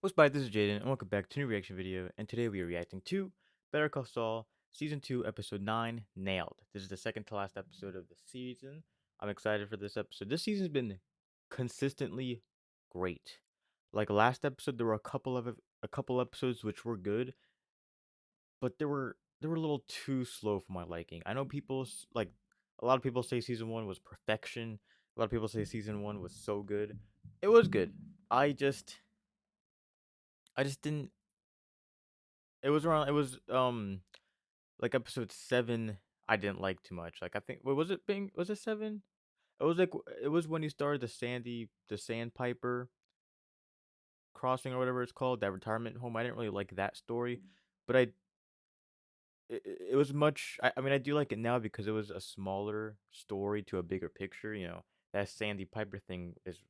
What's by? This is Jaden, and welcome back to a new reaction video. And today we are reacting to Better Call Saul, Season 2, Episode 9, Nailed. This is the second to last episode of the season. I'm excited for this episode. This season's been consistently great. Like last episode, there were a couple episodes which were good, but they were a little too slow for my liking. I know like a lot of people say Season 1 was perfection. A lot of people say Season 1 was so good. It was good. I just didn't. It was like episode 7. I didn't like too much. Like I think what was it being was it 7? It was when he started the Sandpiper crossing or whatever it's called, that retirement home. I didn't really like that story, but it was I mean I do like it now because it was a smaller story to a bigger picture. That Sandy Piper thing is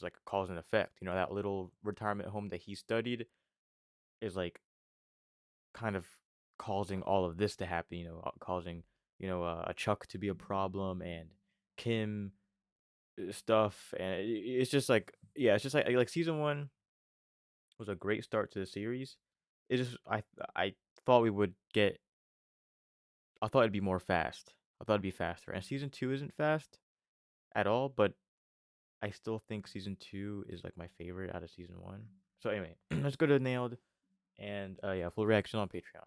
like a cause and effect. That little retirement home that he studied is like kind of causing all of this to happen, causing, a Chuck to be a problem and Kim stuff. And it's just like, yeah, it's just like season 1 was a great start to the series. It just, I thought we would get, I thought it'd be more fast. I thought it'd be faster. And season 2 isn't fast at all, but I still think season 2 is like my favorite out of season 1. So anyway, let's go to Nailed. And yeah, full reaction on Patreon.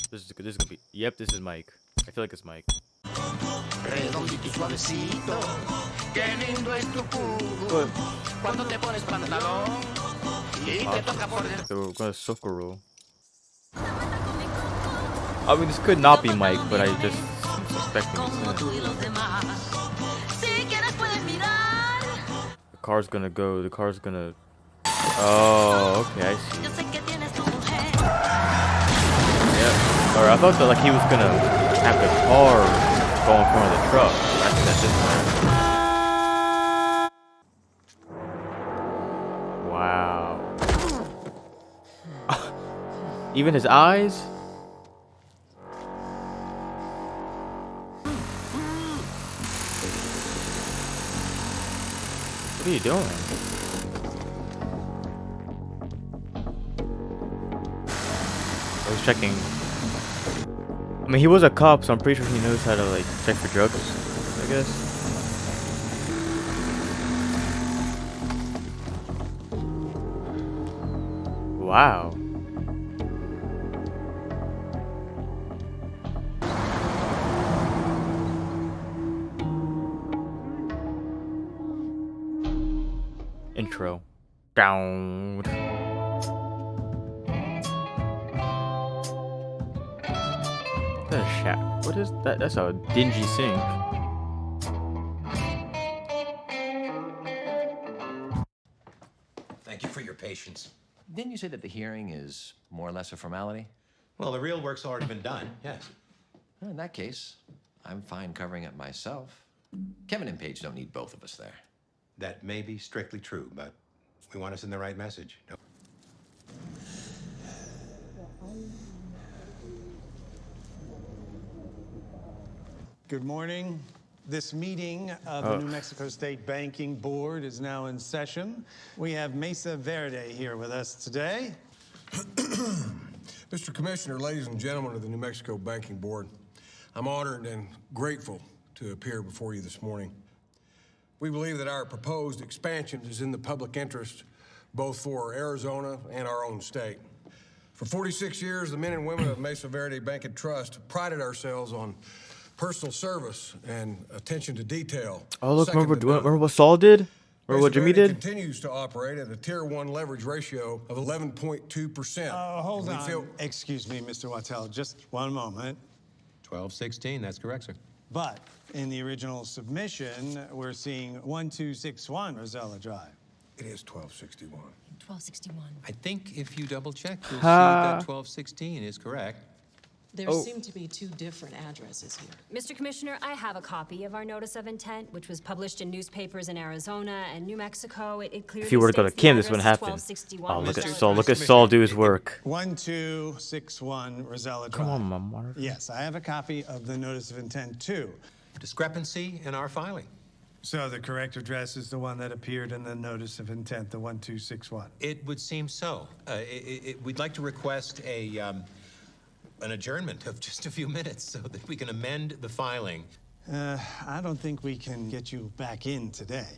This is gonna be. Yep, this is Mike. I feel like it's Mike. Redondito y suavecito, qué lindo es tu culo. Cuando te pones pantalón y te toca por dentro. So we're gonna Socorro. I mean, this could not be Mike, but I just suspecting it's him. The car's gonna go. The car's gonna. Oh, okay, I see. Or I thought that like he was gonna have the car go in front of the truck. That's wow. Even his eyes? What are you doing? I was checking. I mean, he was a cop, so I'm pretty sure he knows how to, like, check for drugs, I guess. Wow. Intro. Down. What is that? That's a dingy sink. Thank you for your patience. Didn't you say that the hearing is more or less a formality? Well, the real work's already been done, yes. Well, in that case, I'm fine covering it myself. Kevin and Paige don't need both of us there. That may be strictly true, but we want to send the right message. No. Good morning. This meeting of the New Mexico State Banking Board is now in session. We have Mesa Verde here with us today. Mr. Commissioner, ladies and gentlemen of the New Mexico Banking Board, I'm honored and grateful to appear before you this morning. We believe that our proposed expansion is in the public interest, both for Arizona and our own state. For 46 years, the men and women of Mesa Verde Bank and Trust prided ourselves on personal service and attention to detail. Oh, look, remember what Saul did? Or what Jimmy did? Continues to operate at a Tier 1 leverage ratio of 11.2%. Hold on. Excuse me, Mr. Wattel, just one moment. 1216, that's correct, sir. But in the original submission, we're seeing 1261 Rosella Drive. It is 1261. 1261. I think if you double check, you'll see that 1216 is correct. There seem to be two different addresses here. Mr. Commissioner, I have a copy of our notice of intent, which was published in newspapers in Arizona and New Mexico. It clearly If you were to go to Kim, this wouldn't happen. Oh, look at Saul. Look at Saul do his work. 1261 Rosella Drive. Come on, Mama. Yes, I have a copy of the notice of intent, too. Discrepancy in our filing. So the correct address is the one that appeared in the notice of intent, the 1261. It would seem so. We'd like to request an adjournment of just a few minutes so that we can amend the filing. I don't think we can get you back in today.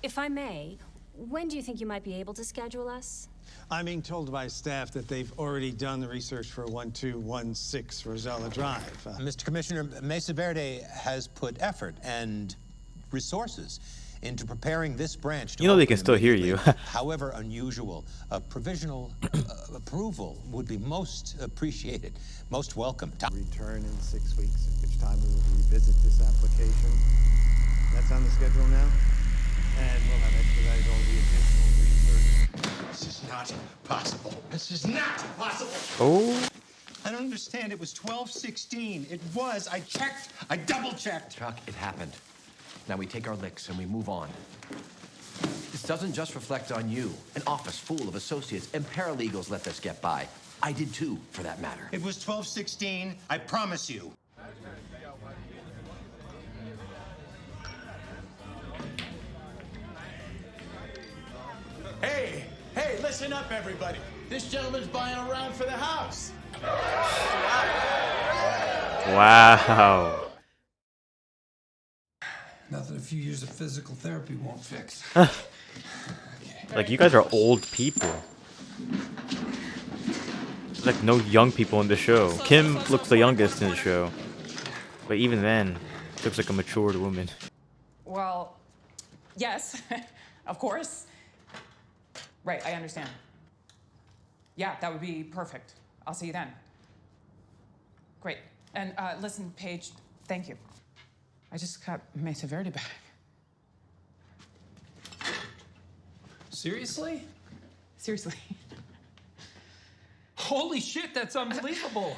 If I may, when do you think you might be able to schedule us? I'm being told by staff that they've already done the research for 1216 Rosella Drive. Mr. Commissioner, Mesa Verde has put effort and resources into preparing this branch to You know they open can still hear you. immediately. However unusual, a provisional approval would be most appreciated, most welcome. Return in 6 weeks, at which time we will revisit this application. That's on the schedule now. And we'll have expedited all the additional research. This is not possible. This is not possible. Oh. I don't understand. It was 12:16. It was. I checked. I double-checked. Chuck, it happened. Now we take our licks and we move on. This doesn't just reflect on you. An office full of associates and paralegals let this get by. I did too, for that matter. It was 12:16. I promise you. Hey, listen up, everybody. This gentleman's buying a round for the house. Wow. Nothing a few years of physical therapy won't fix. Like, you guys are old people. There's like no young people in the show. Kim looks the youngest in the show. But even then, she looks like a matured woman. Well, yes, of course. Right, I understand. Yeah, that would be perfect. I'll see you then. Great. And listen, Paige, thank you. I just got Mesa Verde back. Seriously? Seriously. Holy shit, that's unbelievable.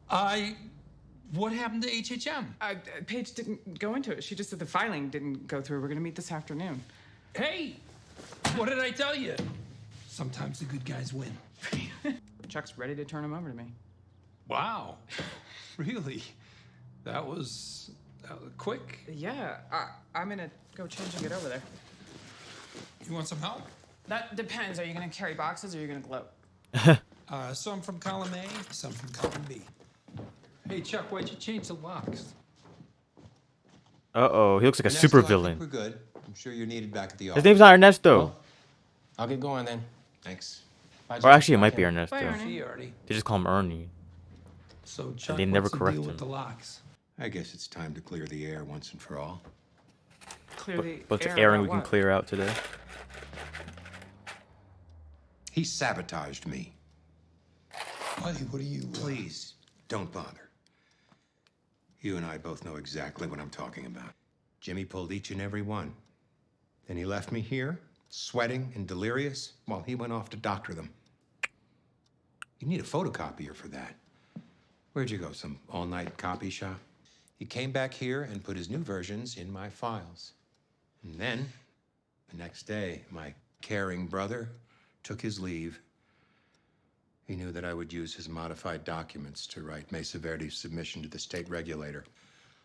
What happened to HHM? Paige didn't go into it. She just said the filing didn't go through. We're gonna meet this afternoon. Hey, what did I tell you? Sometimes the good guys win. Chuck's ready to turn him over to me. Wow. Really? That was quick. Yeah, I'm gonna go change and get over there. You want some help? That depends. Are you gonna carry boxes or are you gonna gloat? Some from column A, some from column B. Hey, Chuck, why'd you change the locks? Uh-oh, he looks like a Ernesto, super I think villain. we're good. I'm sure you're needed back at the office. His name's not Ernesto. Well, I'll get going then. Thanks. Bye, Or Jim. actually, it Bye, might be Kim. Ernesto. Bye, Ernie. See you, Artie. They just call him Ernie. So, Chuck, they never what's the correct deal him. with the locks? I guess it's time to clear the air once and for all. Clear the What's air airing about we can what? clear out today? He sabotaged me. Buddy, what are you... Please, don't bother. You and I both know exactly what I'm talking about. Jimmy pulled each and every one. Then he left me here, sweating and delirious, while he went off to doctor them. You need a photocopier for that. Where'd you go, some all-night copy shop? He came back here and put his new versions in my files. And then, the next day, my caring brother took his leave. He knew that I would use his modified documents to write Mesa Verde's submission to the state regulator.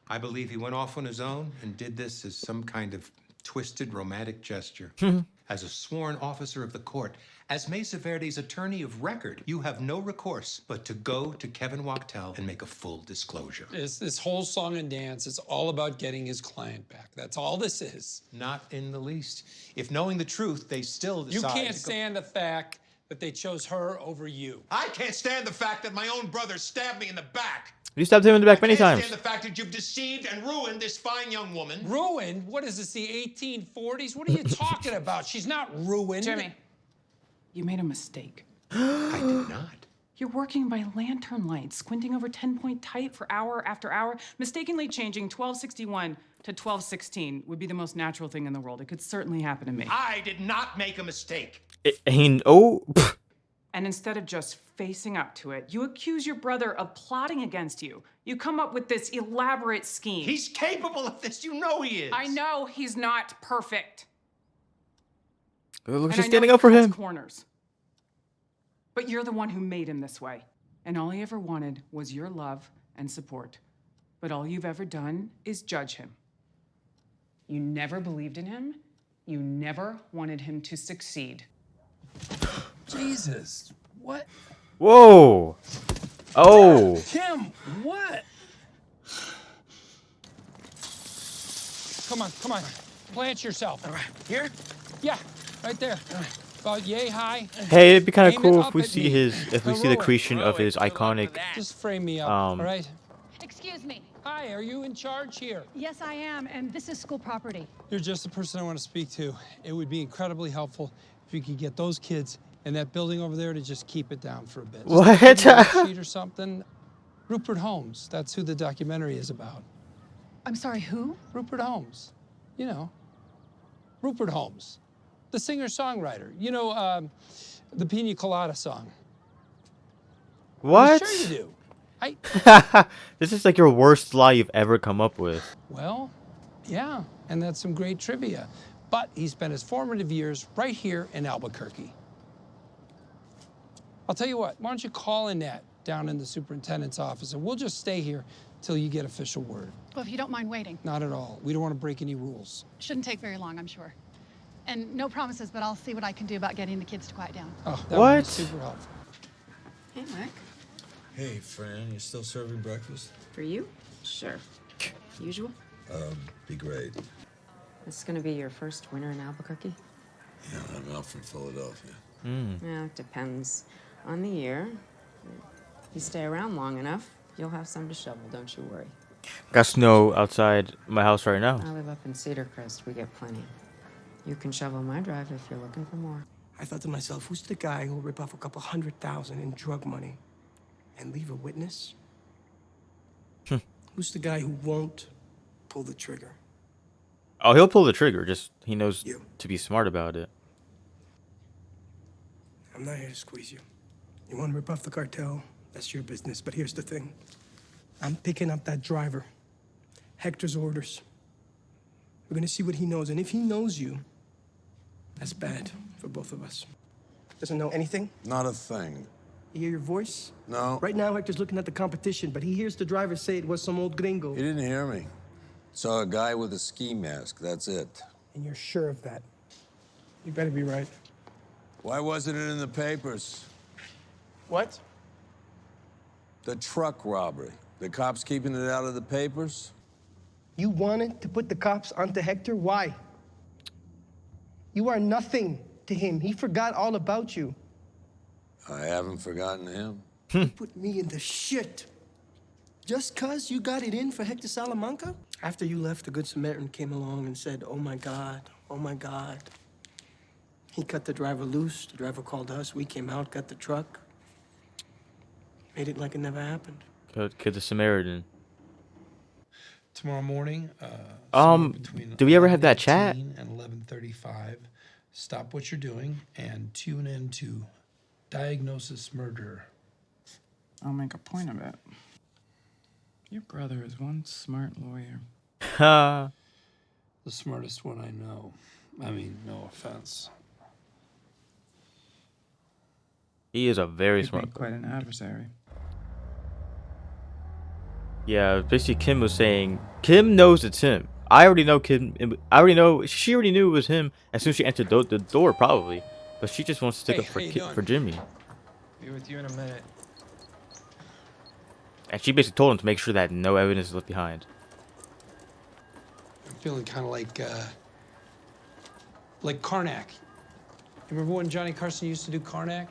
I believe he went off on his own and did this as some kind of twisted romantic gesture. As a sworn officer of the court, as Mesa Verde's attorney of record, you have no recourse but to go to Kevin Wachtel and make a full disclosure. This whole song and dance is all about getting his client back. That's all this is. Not in the least. If knowing the truth, they still You decide can't to go- stand the fact that they chose her over you. I can't stand the fact that my own brother stabbed me in the back. You stabbed him in the back many I can't times. stand the fact that you've deceived and ruined this fine young woman. Ruined? What is this, the 1840s? What are you talking about? She's not ruined. Jimmy, you made a mistake. I did not. You're working by lantern light, squinting over 10-point type for hour after hour. Mistakenly changing 1261 to 1216 would be the most natural thing in the world. It could certainly happen to me. I did not make a mistake. And instead of just facing up to it, you accuse your brother of plotting against you. You come up with this elaborate scheme. He's capable of this. You know he is. I know he's not perfect. Look, And she's I know standing he up for cuts him. corners. But you're the one who made him this way. And all he ever wanted was your love and support. But all you've ever done is judge him. You never believed in him. You never wanted him to succeed. Jesus, what? Whoa! Oh! Kim, what? Come on. Plant yourself. All right, here? Yeah, right there. About yay high. Hey, it'd be kind of Aim it cool up if we at see me. the Roll it. creation of his iconic. Just frame me up, all Um, right? Excuse me. Hi, are you in charge here? Yes, I am, and this is school property. You're just the person I want to speak to. It would be incredibly helpful if you could get those kids in that building over there to just keep it down for a bit. What? Just give me a sheet or something. Rupert Holmes, that's who the documentary is about. I'm sorry, who? Rupert Holmes. You know, Rupert Holmes, the singer-songwriter. You know, the Pina Colada song. What? I'm sure you do. This is like your worst lie you've ever come up with. Well, yeah, and that's some great trivia. But he spent his formative years right here in Albuquerque. I'll tell you what, why don't you call Annette down in the superintendent's office, and we'll just stay here till you get official word. Well, if you don't mind waiting. Not at all. We don't want to break any rules. Shouldn't take very long, I'm sure. And no promises, but I'll see what I can do about getting the kids to quiet down. Oh, that would be What? super helpful. Hey, Mike. Hey, Fran, you still serving breakfast? For you? Sure. Usual? Be great. This is gonna be your first winter in Albuquerque? Yeah, I'm out from Philadelphia. Yeah, it depends on the year. If you stay around long enough, you'll have some to shovel, don't you worry. Got snow outside my house right now. I live up in Cedar Crest. We get plenty. You can shovel my drive if you're looking for more. I thought to myself, who's the guy who'll rip off a couple $100,000 in drug money and leave a witness? Who's the guy who won't pull the trigger? Oh, he'll pull the trigger. Just he knows to be smart about it. I'm not here to squeeze you. You want to rip off the cartel? That's your business. But here's the thing. I'm picking up that driver. Hector's orders. We're gonna see what he knows, and if he knows you, that's bad for both of us. Doesn't know anything? Not a thing. You hear your voice? No. Right now, Hector's looking at the competition, but he hears the driver say it was some old gringo. He didn't hear me. Saw a guy with a ski mask, that's it. And you're sure of that? You better be right. Why wasn't it in the papers? What? The truck robbery. The cops keeping it out of the papers? You wanted to put the cops onto Hector? Why? You are nothing to him. He forgot all about you. I haven't forgotten him. You put me in the shit. Just 'cause you got it in for Hector Salamanca? After you left, the Good Samaritan came along and said, oh my God, oh my God. He cut the driver loose. The driver called us. We came out, got the truck. Made it like it never happened. Kid the Samaritan. Tomorrow morning, Do we ever have that chat? and 11:35, stop what you're doing and tune in to Diagnosis Murder. I'll make a point of it. Your brother is one smart lawyer. Ha. The smartest one I know. I mean, no offense. He is a very Could smart make quite an adversary. Yeah, basically Kim was saying Kim knows it's him. I already know Kim. I already know she already knew it was him as soon as she entered the door, probably. But she just wants to stick Hey, up for how you doing? for Jimmy. Be with you in a minute. And she basically told him to make sure that no evidence is left behind. I'm feeling kind of like Karnak. You remember when Johnny Carson used to do Karnak?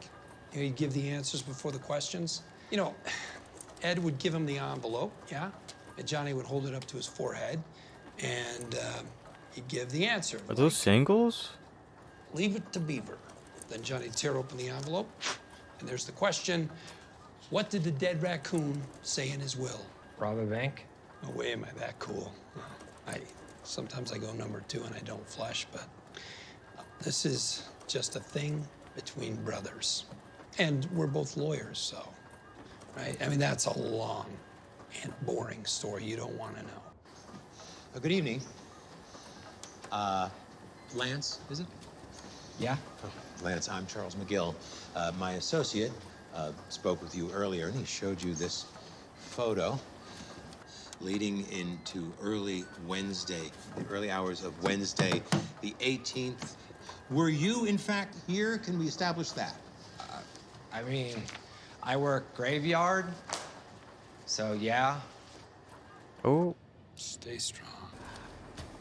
You know, he'd give the answers before the questions. You know, Ed would give him the envelope, yeah? And Johnny would hold it up to his forehead, and he'd give the answer. Are those singles? Leave it to Beaver. Then Johnny'd tear open the envelope, and there's the question, what did the dead raccoon say in his will? Rob a bank? No way am I that cool. Sometimes I go number 2 and I don't flush, but this is just a thing between brothers. And we're both lawyers, so, right? I mean, that's a long and boring story you don't want to know. Good evening. Lance, is it? Yeah. Lance, I'm Charles McGill. My associate spoke with you earlier, and he showed you this photo. leading into early Wednesday, the early hours of Wednesday, the 18th. Were you, in fact, here? Can we establish that? I mean, I work graveyard, so yeah. Oh. Stay strong.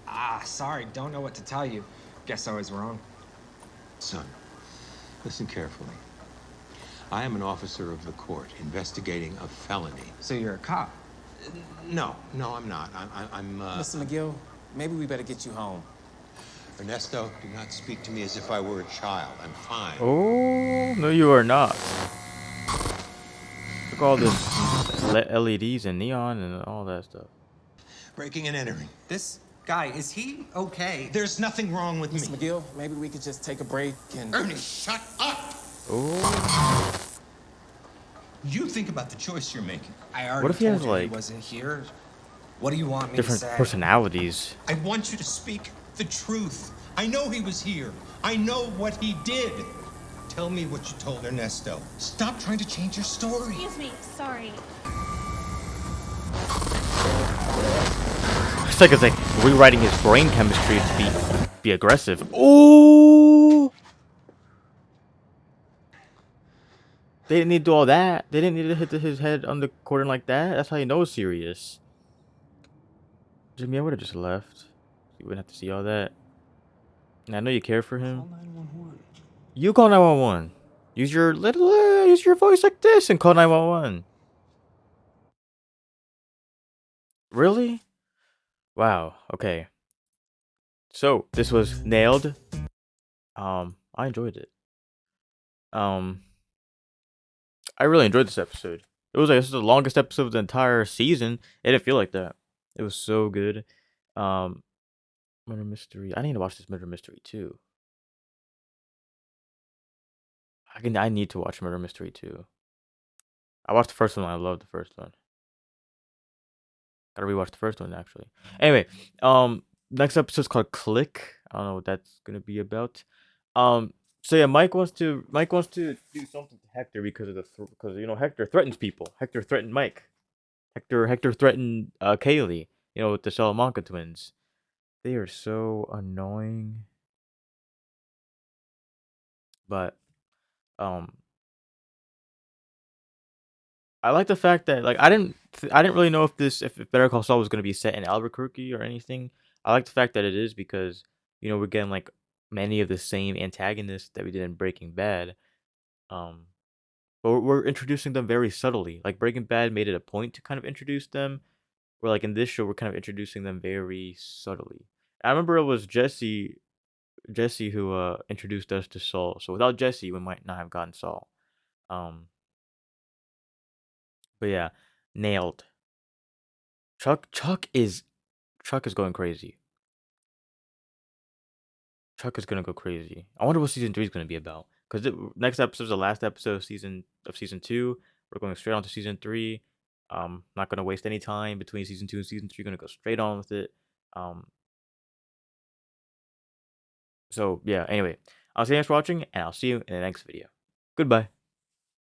Ah, sorry, don't know what to tell you. Guess I was wrong. Son, listen carefully. I am an officer of the court investigating a felony. So you're a cop? No, I'm not. I'm Mr. McGill, maybe we better get you home. Ernesto, do not speak to me as if I were a child. I'm fine. Oh, no, you are not. Look at all this LEDs and neon and all that stuff. Breaking and entering. This guy, is he okay? There's nothing wrong with Mr. me. McGill, maybe we could just take a break and... Ernie, shut up! Oh. You think about the choice you're making. I already What if he told has you like wasn't here. What do you want me different to say? personalities? I want you to speak the truth. I know he was here. I know what he did. Tell me what you told Ernesto. Stop trying to change your story. Excuse me, sorry. It's like rewriting his brain chemistry to be aggressive. Oh. They didn't need to do all that. They didn't need to hit his head on the cordon like that. That's how you know it's serious. Jimmy, I would have just left. You wouldn't have to see all that. And I know you care for him. Call 911. You call 911. Use your voice like this and call 911. Really? Wow. Okay. So this was nailed. I enjoyed it. I really enjoyed this episode. It was like this is the longest episode of the entire season. It didn't feel like that. It was so good. Murder Mystery. I need to watch this Murder Mystery too. I need to watch Murder Mystery too. I watched the first one. I loved the first one. Gotta rewatch the first one actually. Anyway, next episode's called Click. I don't know what that's gonna be about. So yeah, Mike wants to do something to Hector because of because you know Hector threatens people. Hector threatened Mike. Hector threatened Kaylee. You know, with the Salamanca twins. They are so annoying. But I like the fact that like I didn't really know if Better Call Saul was gonna be set in Albuquerque or anything. I like the fact that it is because you know we're getting like many of the same antagonists that we did in Breaking Bad. But we're introducing them very subtly. Like Breaking Bad made it a point to kind of introduce them. Where like in this show we're kind of introducing them very subtly. I remember it was Jesse who introduced us to Saul. So without Jesse, we might not have gotten Saul. Um, but yeah, nailed. Chuck is going crazy. Chuck is gonna go crazy. I wonder what season 3 is gonna be about. Because next episode is the last episode of season 2. We're going straight on to season 3. Not gonna waste any time between season 2 and season 3. Gonna go straight on with it. So yeah. Anyway, I'll see you guys for watching, and I'll see you in the next video. Goodbye.